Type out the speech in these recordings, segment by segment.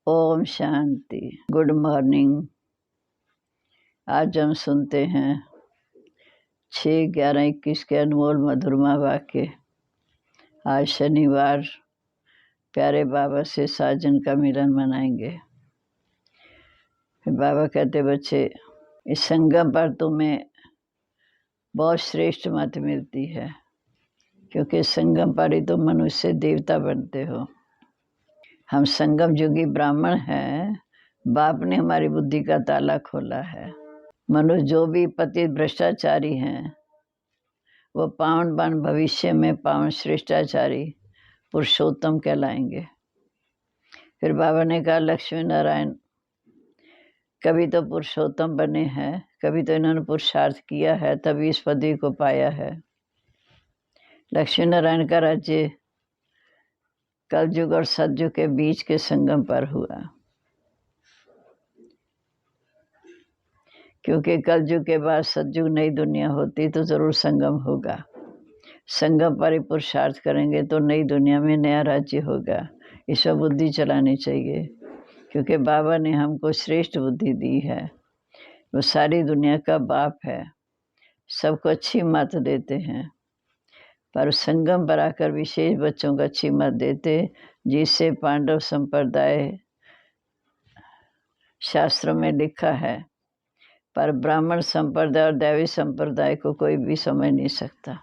Om Shanti. Good morning. आज हम सुनते हैं 6/11/21 के अनमोल मधुरमा वाक्य। आज शनिवार प्यारे बाबा से साजन का मिलन मनाएंगे। फिर बाबा कहते, बच्चे इस संगम पर तुम्हें बहुत श्रेष्ठ मत मिलती है, क्योंकि संगम पर ही तुम मनुष्य देवता बनते हो। हम संगम युगी ब्राह्मण हैं। बाप ने हमारी बुद्धि का ताला खोला है। मनुष्य जो भी पतित भ्रष्टाचारी हैं वो पावन बन भविष्य में पावन श्रेष्ठाचारी पुरुषोत्तम कहलाएंगे। फिर बाबा ने कहा, लक्ष्मी नारायण कभी तो पुरुषोत्तम बने हैं, कभी तो इन्होंने पुरुषार्थ किया है, तभी इस पदवी को पाया है। लक्ष्मी नारायण का राज्य कलयुग और सतयुग के बीच के संगम पर हुआ, क्योंकि कलयुग के बाद सतयुग नई दुनिया होती तो जरूर संगम होगा। संगम पर ही पुरुषार्थ करेंगे तो नई दुनिया में नया राज्य होगा। इस पर बुद्धि चलानी चाहिए, क्योंकि बाबा ने हमको श्रेष्ठ बुद्धि दी है। वो सारी दुनिया का बाप है, सबको अच्छी मत देते हैं, पर संगम पर आकर विशेष बच्चों को अच्छी मत देते, जिससे पांडव संप्रदाय शास्त्रों में लिखा है, पर ब्राह्मण संप्रदाय और दैवी संप्रदाय को कोई भी समझ नहीं सकता।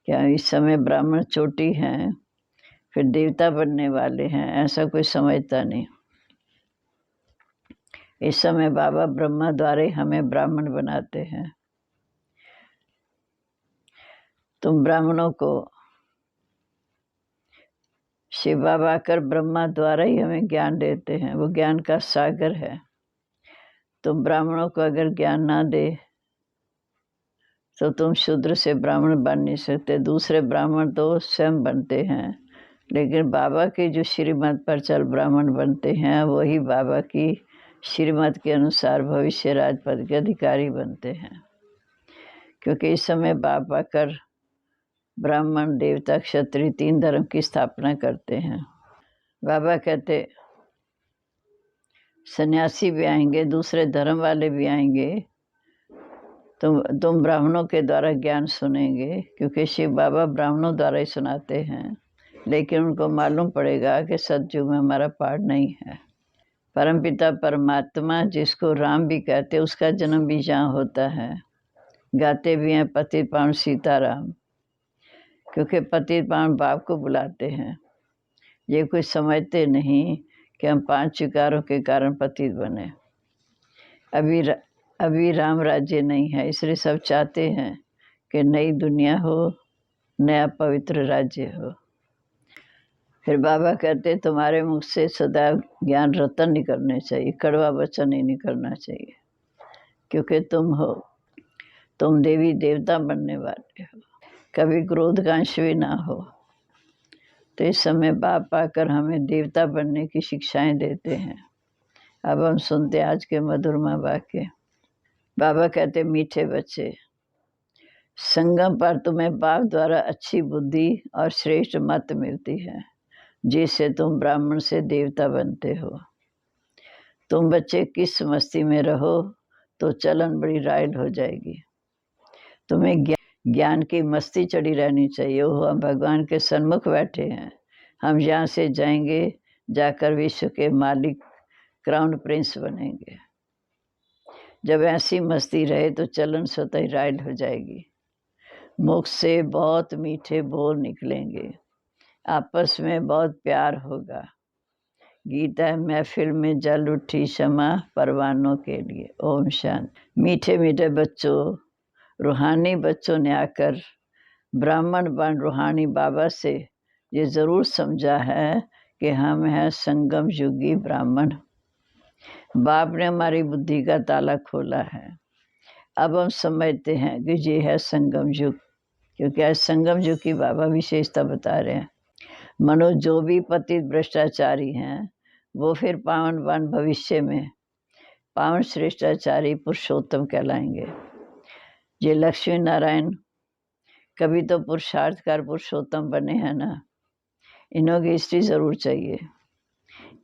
क्या इस समय ब्राह्मण चोटी हैं, फिर देवता बनने वाले हैं, ऐसा कोई समझता नहीं। इस समय बाबा ब्रह्मा द्वारा ही हमें ब्राह्मण बनाते हैं। तुम ब्राह्मणों को शिव बाबा आकर ब्रह्मा द्वारा ही हमें ज्ञान देते हैं। वो ज्ञान का सागर है। तुम ब्राह्मणों को अगर ज्ञान ना दे तो तुम शूद्र से ब्राह्मण बन नहीं सकते। दूसरे ब्राह्मण तो स्वयं बनते हैं, लेकिन बाबा की जो श्रीमत पर चल ब्राह्मण बनते हैं, वही बाबा की श्रीमत के अनुसार भविष्य राजपद के अधिकारी बनते हैं। क्योंकि इस समय बाप आकर ब्राह्मण देवता क्षत्रिय 3 धर्म की स्थापना करते हैं। बाबा कहते सन्यासी भी आएंगे, दूसरे धर्म वाले भी आएंगे, तुम ब्राह्मणों के द्वारा ज्ञान सुनेंगे, क्योंकि शिव बाबा ब्राह्मणों द्वारा ही सुनाते हैं। लेकिन उनको मालूम पड़ेगा कि सतयुग में हमारा पाठ नहीं है। परमपिता परमात्मा, जिसको राम भी कहते, उसका जन्म भी यहाँ होता है। गाते भी हैं पतित पावन सीताराम, क्योंकि पतित पावन बाप को बुलाते हैं। ये कुछ समझते नहीं कि हम 5 विकारों के कारण पतित बने। अभी राम राज्य नहीं है, इसलिए सब चाहते हैं कि नई दुनिया हो, नया पवित्र राज्य हो। फिर बाबा कहते तुम्हारे मुख से सदा ज्ञान रतन निकलने चाहिए, कड़वा वचन नहीं निकलना चाहिए, क्योंकि तुम देवी देवता बनने वाले हो। कभी क्रोध का अंश भी ना हो। तो इस समय बाप आकर हमें देवता बनने की शिक्षाएं देते हैं। अब हम सुनते आज के मधुरमा वाक्य। बाबा कहते, मीठे बच्चे, संगम पर तुम्हें बाप द्वारा अच्छी बुद्धि और श्रेष्ठ मत मिलती है, जिससे तुम ब्राह्मण से देवता बनते हो। तुम बच्चे किस मस्ती में रहो तो चलन बड़ी राइल हो जाएगी। तुम्हें ज्ञान की मस्ती चढ़ी रहनी चाहिए। वो हम भगवान के सन्मुख बैठे हैं, हम यहाँ से जाएंगे, जाकर विश्व के मालिक क्राउन प्रिंस बनेंगे। जब ऐसी मस्ती रहे तो चलन स्वतः ही राइल हो जाएगी। मुख से बहुत मीठे बोल निकलेंगे, आपस में बहुत प्यार होगा। गीता महफिल में जल उठी क्षमा परवानों के लिए। ओम शांति। मीठे मीठे बच्चों, रूहानी बच्चों ने आकर ब्राह्मण बन रूहानी बाबा से ये ज़रूर समझा है कि हम हैं संगम युगी ब्राह्मण। बाप ने हमारी बुद्धि का ताला खोला है। अब हम समझते हैं कि ये है संगम युग, क्योंकि आज संगम युग की बाबा विशेषता बता रहे हैं। मनुष्य जो भी पतित भ्रष्टाचारी हैं, वो फिर पावन बन भविष्य में पावन श्रेष्ठाचारी पुरुषोत्तम कहलाएंगे। ये लक्ष्मी नारायण कभी तो पुरुषार्थ कर पुरुषोत्तम बने हैं ना। इन्हों की हिस्ट्री ज़रूर चाहिए।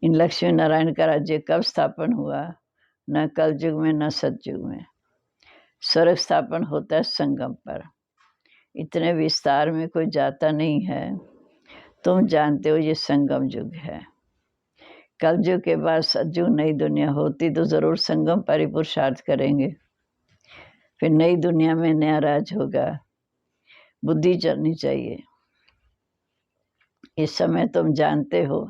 इन लक्ष्मी नारायण का राज्य कब स्थापन हुआ? न कलयुग में न सतयुग में। स्वर्ग स्थापन होता है संगम पर। इतने विस्तार में कोई जाता नहीं है। तुम जानते हो ये संगम युग है। कलयुग के बाद सतयुग नई दुनिया होती तो जरूर संगम पर ही पुरुषार्थ करेंगे। फिर नई दुनिया में नया राज होगा। बुद्धि चलनी चाहिए। इस समय तुम जानते हो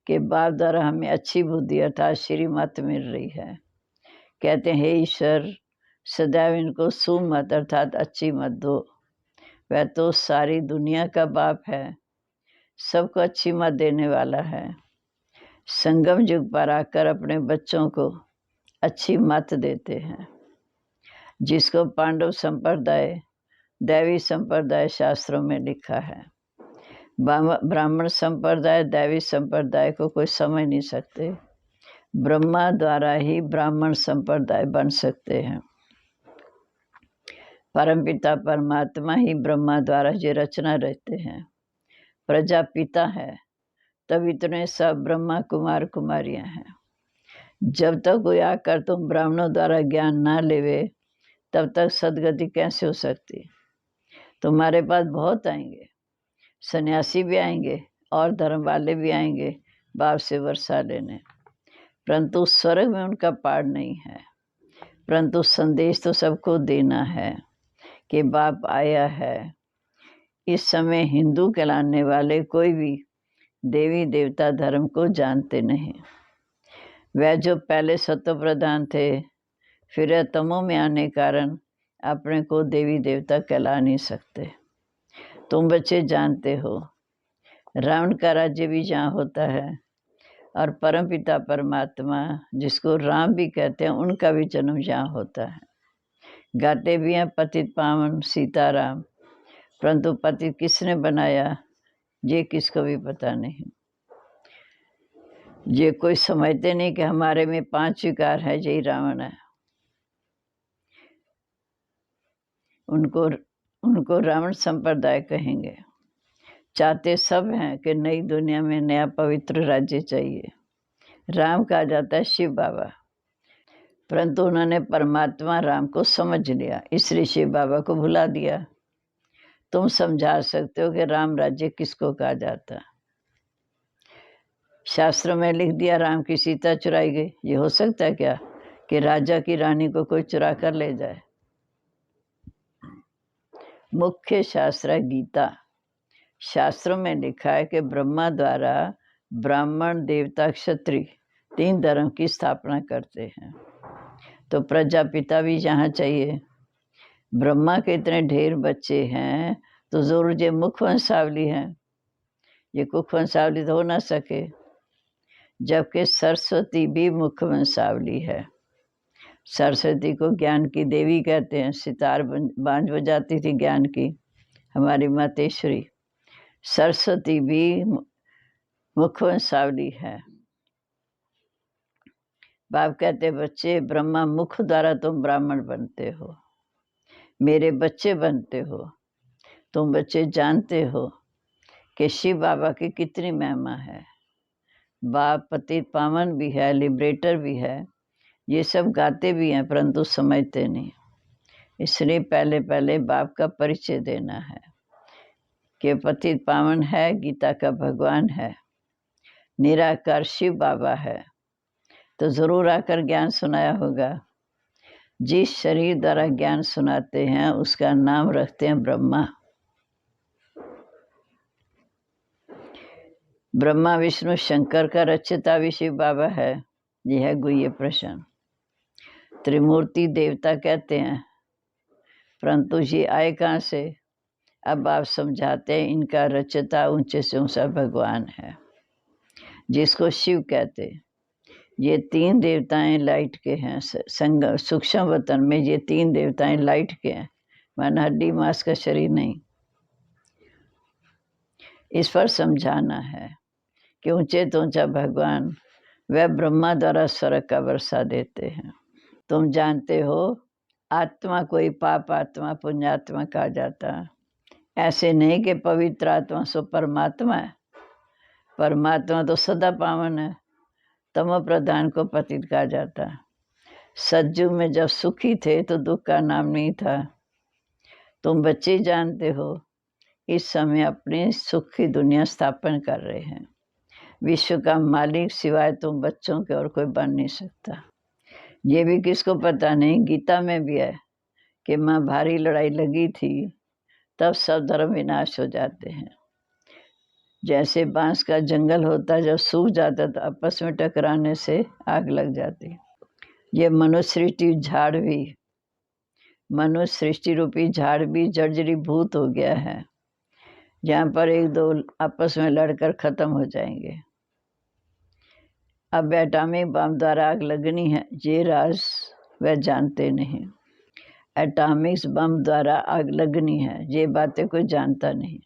कि बाप द्वारा हमें अच्छी बुद्धि अर्थात श्रीमत मिल रही है। कहते हैं, हे ईश्वर, सदैव इनको सुमत अर्थात अच्छी मत दो। वह तो सारी दुनिया का बाप है, सबको अच्छी मत देने वाला है। संगम युग पर आकर अपने बच्चों को अच्छी मत देते हैं, जिसको पांडव संप्रदाय, दैवी संप्रदाय शास्त्रों में लिखा है। ब्राह्मण संप्रदाय, दैवी संप्रदाय को कोई समझ नहीं सकते। ब्रह्मा द्वारा ही ब्राह्मण संप्रदाय बन सकते हैं। परमपिता परमात्मा ही ब्रह्मा द्वारा ये रचना रहते हैं। प्रजापिता है, तब इतने सब ब्रह्मा कुमार कुमारियां हैं। जब तक कोई आकर तुम ब्राह्मणों द्वारा ज्ञान ना लेवे, तब तक सदगति कैसे हो सकती? तुम्हारे पास बहुत आएंगे, सन्यासी भी आएंगे और धर्म वाले भी आएंगे बाप से वर्षा लेने, परंतु स्वर्ग में उनका पार नहीं है। परंतु संदेश तो सबको देना है कि बाप आया है। इस समय हिंदू कहलाने वाले कोई भी देवी देवता धर्म को जानते नहीं। वह जो पहले सत्व प्रधान थे, फिर तमो में आने कारण अपने को देवी देवता कहला नहीं सकते। तुम बच्चे जानते हो, रावण का राज्य भी जहाँ होता है और परमपिता परमात्मा, जिसको राम भी कहते हैं, उनका भी जन्म जहाँ होता है। गाते भी हैं पतित पावन सीताराम, परंतु पतित किसने बनाया ये किसको भी पता नहीं। ये कोई समझते नहीं कि हमारे में 5 विकार है, यही रावण है। उनको रावण संप्रदाय कहेंगे। चाहते सब हैं कि नई दुनिया में नया पवित्र राज्य चाहिए। राम कहा जाता है शिव बाबा, परंतु उन्होंने परमात्मा राम को समझ लिया, इसलिए शिव बाबा को भुला दिया। तुम समझा सकते हो कि राम राज्य किसको कहा जाता? शास्त्र में लिख दिया राम की सीता चुराई गई। ये हो सकता है क्या कि राजा की रानी को कोई चुरा कर ले जाए? मुख्य शास्त्र है गीता। शास्त्रों में लिखा है कि ब्रह्मा द्वारा ब्राह्मण, देवता, क्षत्रिय 3 धर्म की स्थापना करते हैं। तो प्रजापिता भी यहाँ चाहिए। ब्रह्मा के इतने ढेर बच्चे हैं तो जरूर ये मुख वंशावली हैं। ये कुख वंशावली तो हो ना सके, जबकि सरस्वती भी मुख वंशावली है। सरस्वती को ज्ञान की देवी कहते हैं। सितार बांझ बजाती थी ज्ञान की हमारी मातेश्वरी। सरस्वती भी मुख वंशावली है। बाप कहते बच्चे, ब्रह्मा मुख द्वारा तुम ब्राह्मण बनते हो, मेरे बच्चे बनते हो। तुम बच्चे जानते हो कि शिव बाबा की कितनी महिमा है। बाप पतित पावन भी है, लिबरेटर भी है, ये सब गाते भी हैं, परंतु समझते नहीं। इसलिए पहले पहले बाप का परिचय देना है कि पतित पावन है, गीता का भगवान है, निराकार शिव बाबा है। तो जरूर आकर ज्ञान सुनाया होगा। जिस शरीर द्वारा ज्ञान सुनाते हैं उसका नाम रखते हैं ब्रह्मा। ब्रह्मा विष्णु शंकर का रचयिता भी शिव बाबा है। यह है गुह्य प्रश्न। त्रिमूर्ति देवता कहते हैं, परंतु ये आए कहाँ से? अब आप समझाते हैं, इनका रचयिता ऊंचे से ऊंचा भगवान है, जिसको शिव कहते। ये 3 देवताएं लाइट के हैं। सूक्ष्म वतन में ये 3 देवताएं लाइट के हैं, माना हड्डी मांस का शरीर नहीं। इस पर समझाना है कि ऊंचे तो ऊंचा भगवान वह ब्रह्मा द्वारा स्वर्ग का वर्षा देते हैं। तुम जानते हो, आत्मा कोई पाप आत्मा पुण्यात्मा कहा जाता। ऐसे नहीं कि पवित्र आत्मा सो परमात्मा है। परमात्मा तो सदा पावन है, तमो प्रधान को पतित कहा जाता है। सतयुग में जब सुखी थे तो दुख का नाम नहीं था। तुम बच्चे जानते हो, इस समय अपनी सुख की दुनिया स्थापन कर रहे हैं। विश्व का मालिक सिवाय तुम बच्चों के और कोई बन नहीं सकता। ये भी किसको पता नहीं, गीता में भी है कि माँ भारी लड़ाई लगी थी तब सब धर्म विनाश हो जाते हैं। जैसे बांस का जंगल होता, जब सूख जाता तो आपस में टकराने से आग लग जाती। ये मनुष्य सृष्टि झाड़ भी, मनुष्य सृष्टि रूपी झाड़ भी जर्जरीभूत हो गया है, जहाँ पर एक दो आपस में लड़कर खत्म हो जाएंगे। अब एटॉमिक बम द्वारा आग लगनी है, ये राज वह जानते नहीं। एटॉमिक बम द्वारा आग लगनी है, ये बातें कोई जानता नहीं।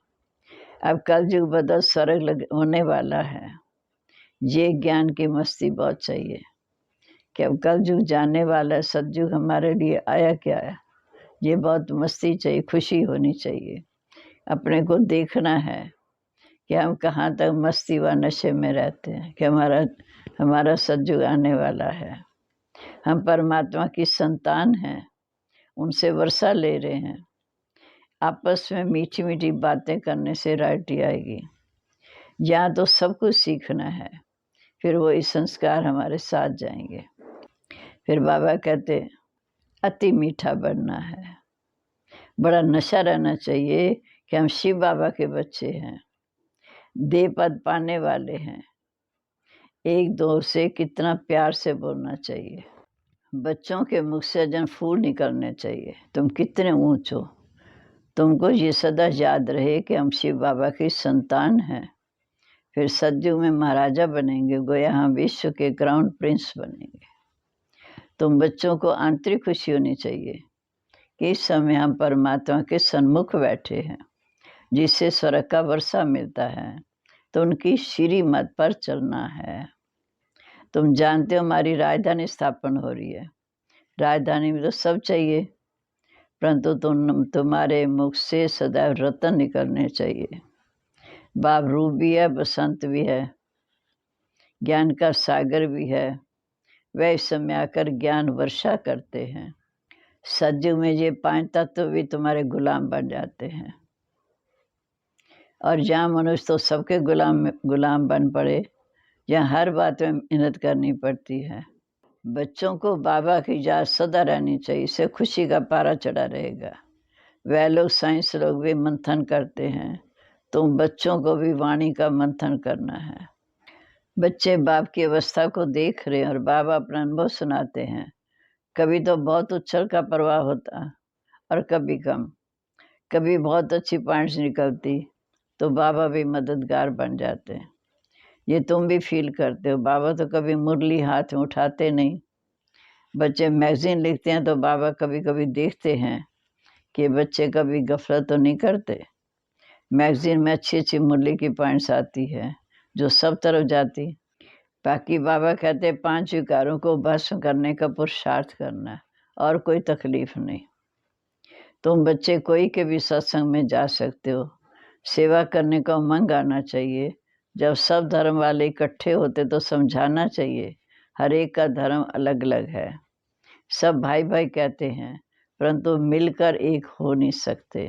अब कलयुग बदल स्वर्ग होने वाला है, ये ज्ञान की मस्ती बहुत चाहिए कि अब कलयुग जाने वाला है, सतयुग हमारे लिए आया क्या है। ये बहुत मस्ती चाहिए, खुशी होनी चाहिए। अपने को देखना है कि हम कहाँ तक मस्ती व नशे में रहते हैं, कि हमारा सतयुग आने वाला है। हम परमात्मा की संतान हैं, उनसे वर्षा ले रहे हैं। आपस में मीठी मीठी बातें करने से रायटी आएगी। यहाँ तो सब कुछ सीखना है, फिर वही संस्कार हमारे साथ जाएंगे। फिर बाबा कहते अति मीठा बनना है, बड़ा नशा रहना चाहिए कि हम शिव बाबा के बच्चे हैं, देव पद पाने वाले हैं। एक दो से कितना प्यार से बोलना चाहिए। बच्चों के मुख से जन फूल निकलने चाहिए, तुम कितने ऊंच हो। तुमको ये सदा याद रहे कि हम शिव बाबा की संतान हैं। फिर सतयुग में महाराजा बनेंगे, गोया हम विश्व के क्राउन प्रिंस बनेंगे। तुम बच्चों को आंतरिक खुशी होनी चाहिए कि इस समय हम परमात्मा के सन्मुख बैठे हैं, जिससे स्वर्ग का वर्षा मिलता है, तो उनकी श्री मत पर चलना है। तुम जानते हो हमारी राजधानी स्थापन हो रही है। राजधानी में तो सब चाहिए, परंतु तुम्हारे मुख से सदैव रतन निकलने चाहिए। बाब रूप भी है, बसंत भी है, ज्ञान का सागर भी है। वह इस समय आकर ज्ञान वर्षा करते हैं। सतयुग में ये 5 तत्व भी तुम्हारे गुलाम बन जाते हैं। और जहाँ मनुष्य तो सबके गुलाम बन पड़े, जहाँ हर बात में मेहनत करनी पड़ती है। बच्चों को बाबा की याद सदा रहनी चाहिए, इससे खुशी का पारा चढ़ा रहेगा। वह लोग साइंस लोग भी मंथन करते हैं, तुम बच्चों को भी वाणी का मंथन करना है। बच्चे बाप की अवस्था को देख रहे हैं और बाबा अपना अनुभव सुनाते हैं। कभी तो बहुत उछल का प्रवाह होता और कभी कम, कभी बहुत अच्छी पॉइंट्स निकलती तो बाबा भी मददगार बन जाते हैं। ये तुम भी फील करते हो। बाबा तो कभी मुरली हाथ में उठाते नहीं। बच्चे मैगजीन लिखते हैं तो बाबा कभी कभी देखते हैं कि बच्चे कभी गफलत तो नहीं करते। मैगजीन में अच्छी अच्छी मुरली की पॉइंट्स आती है जो सब तरफ जाती। बाकी बाबा कहते हैं 5 विकारों को भस्म करने का पुरुषार्थ करना है और कोई तकलीफ नहीं। तुम बच्चे कोई के भी सत्संग में जा सकते हो। सेवा करने का उमंग आना चाहिए। जब सब धर्म वाले इकट्ठे होते तो समझाना चाहिए, हर एक का धर्म अलग अलग है। सब भाई भाई कहते हैं, परंतु मिलकर एक हो नहीं सकते।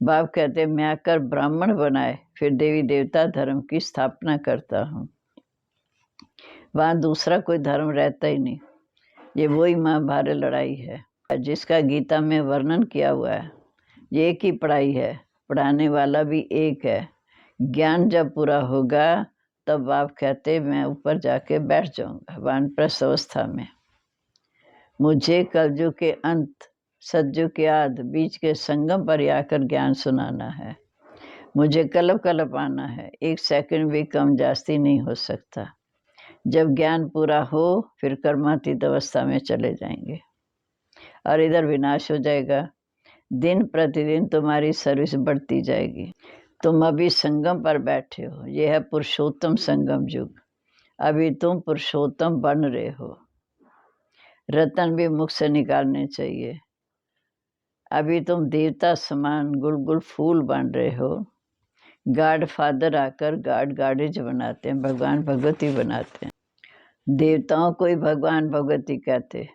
बाप कहते मैं आकर ब्राह्मण बनाए, फिर देवी देवता धर्म की स्थापना करता हूँ। वहाँ दूसरा कोई धर्म रहता ही नहीं। ये वही महाभारत लड़ाई है जिसका गीता में वर्णन किया हुआ है। ये एक ही पढ़ाई है, पढ़ाने वाला भी एक है। ज्ञान जब पूरा होगा तब आप कहते मैं ऊपर जाके बैठ जाऊंगा वानप्रस्थ अवस्था में। मुझे कलयुग के अंत, सतयुग के आदि, बीच के संगम पर आकर ज्ञान सुनाना है। मुझे कलप कलप आना है, 1 सेकंड भी कम जास्ती नहीं हो सकता। जब ज्ञान पूरा हो फिर कर्मातीत अवस्था में चले जाएंगे और इधर विनाश हो जाएगा। दिन प्रतिदिन तुम्हारी सर्विस बढ़ती जाएगी। तुम अभी संगम पर बैठे हो, यह है पुरुषोत्तम संगम युग। अभी तुम पुरुषोत्तम बन रहे हो। रतन भी मुख से निकालने चाहिए। अभी तुम देवता समान गुलगुल फूल बन रहे हो। गॉड फादर आकर गॉड गॉडेज बनाते हैं, भगवान भगवती बनाते हैं। देवताओं को ही भगवान भगवती कहते।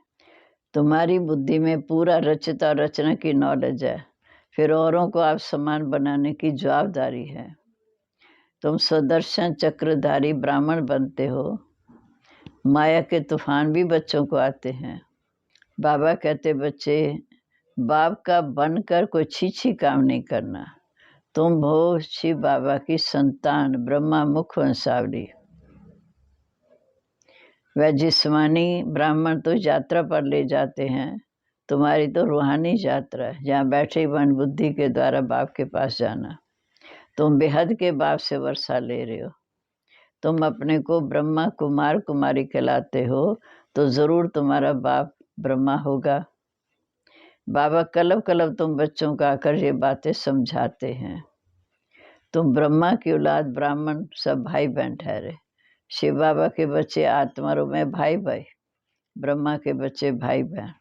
तुम्हारी बुद्धि में पूरा रचित और रचना की नॉलेज है, फिर औरों को आप समान बनाने की जवाबदारी है। तुम सुदर्शन चक्रधारी ब्राह्मण बनते हो। माया के तूफान भी बच्चों को आते हैं। बाबा कहते, बच्चे बाप का बनकर कोई छी काम नहीं करना। तुम हो शिव बाबा की संतान, ब्रह्मा मुख वंशावली। वह जिस्मानी ब्राह्मण तो यात्रा पर ले जाते हैं, तुम्हारी तो रूहानी यात्रा है, जहाँ बैठे मन बुद्धि के द्वारा बाप के पास जाना। तुम बेहद के बाप से वर्षा ले रहे हो। तुम अपने को ब्रह्मा कुमार कुमारी कहलाते हो, तो ज़रूर तुम्हारा बाप ब्रह्मा होगा। बाबा कलब कलब तुम बच्चों का आकर ये बातें समझाते हैं। तुम ब्रह्मा की औलाद ब्राह्मण सब भाई बहन ठहरे। शिव बाबा के बच्चे आत्मारों में भाई भाई, ब्रह्मा के बच्चे भाई बहन।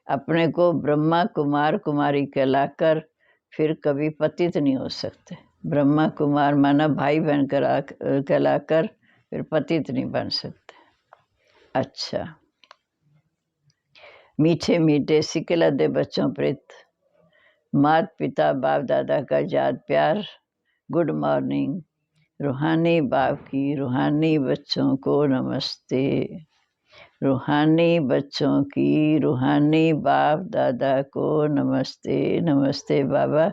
अपने को ब्रह्मा कुमार कुमारी कहलाकर फिर कभी पतित नहीं हो सकते। ब्रह्मा कुमार माना भाई बहन कहलाकर फिर पतित नहीं बन सकते। अच्छा, मीठे मीठे सिकला दे बच्चों प्रीत, माता पिता बाप दादा का याद प्यार, गुड मॉर्निंग। रूहानी बाप की रूहानी बच्चों को नमस्ते। रूहानी बच्चों की रूहानी बाप दादा को नमस्ते। नमस्ते बाबा,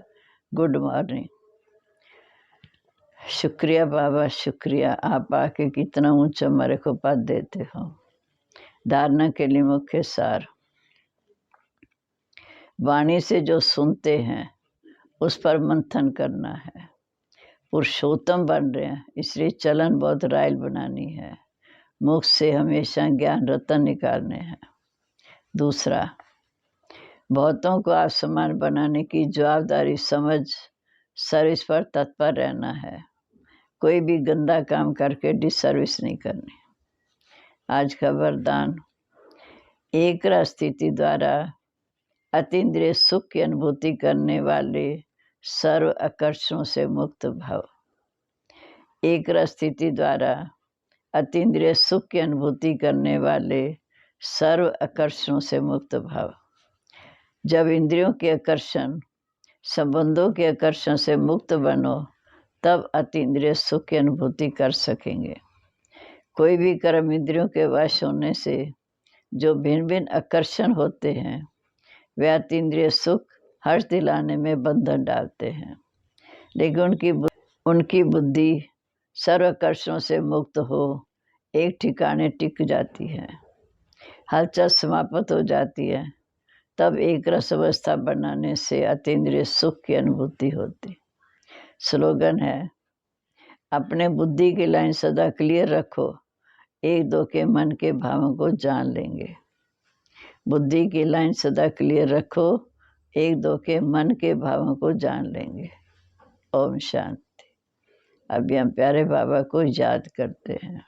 गुड मॉर्निंग। शुक्रिया बाबा, शुक्रिया, आप आके कितना ऊंचा हमारे को पद देते हो। धारणा के लिए मुख्य सार, वाणी से जो सुनते हैं उस पर मंथन करना है। पुरुषोत्तम बन रहे हैं, इसलिए चलन बहुत रायल बनानी है। मुख से हमेशा ज्ञान रतन निकालने हैं। दूसरा, बहुतों को आसमान बनाने की जवाबदारी समझ सर्विस पर तत्पर रहना है। कोई भी गंदा काम करके डिसर्विस नहीं करनी। आज का वरदान, एक स्थिति द्वारा अतीन्द्रिय सुख की अनुभूति करने वाले सर्व आकर्षणों से मुक्त भाव। एक स्थिति द्वारा अतीन्द्रिय सुख की अनुभूति करने वाले सर्व आकर्षणों से मुक्त भाव। जब इंद्रियों के आकर्षण, संबंधों के आकर्षण से मुक्त बनो, तब अतीन्द्रिय सुख की अनुभूति कर सकेंगे। कोई भी कर्म इंद्रियों के वश होने से जो भिन्न भिन्न आकर्षण होते हैं, वे अतीन्द्रिय सुख हर्ष दिलाने में बंधन डालते हैं। लेकिन उनकी बुद्धि सर्व आकर्षणों से मुक्त हो एक ठिकाने टिक जाती है, हलचल समाप्त हो जाती है, तब एक रस अवस्था बनाने से अतीन्द्रिय सुख की अनुभूति होती। स्लोगन है, अपने बुद्धि की लाइन सदा क्लियर रखो, एक दो के मन के भावों को जान लेंगे। बुद्धि की लाइन सदा क्लियर रखो, एक दो के मन के भावों को जान लेंगे। ओम शांति। अभी हम प्यारे बाबा को याद करते हैं।